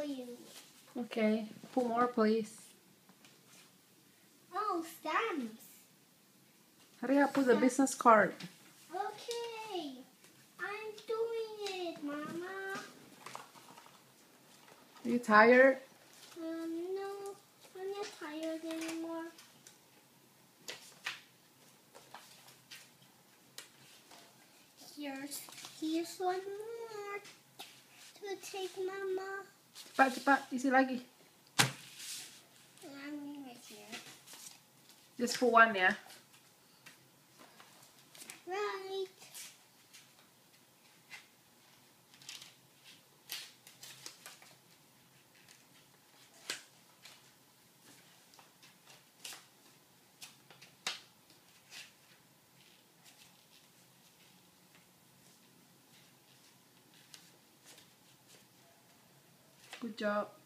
you. Okay. Put more, please. Oh, stamps. Hurry up, put the business card. Okay. I'm doing it, Mama. Are you tired? No. I'm not tired anymore. Here's one more to take, Mama. Cepat, isi lagi. I'm right here. Just put one, ya. Right. Good job.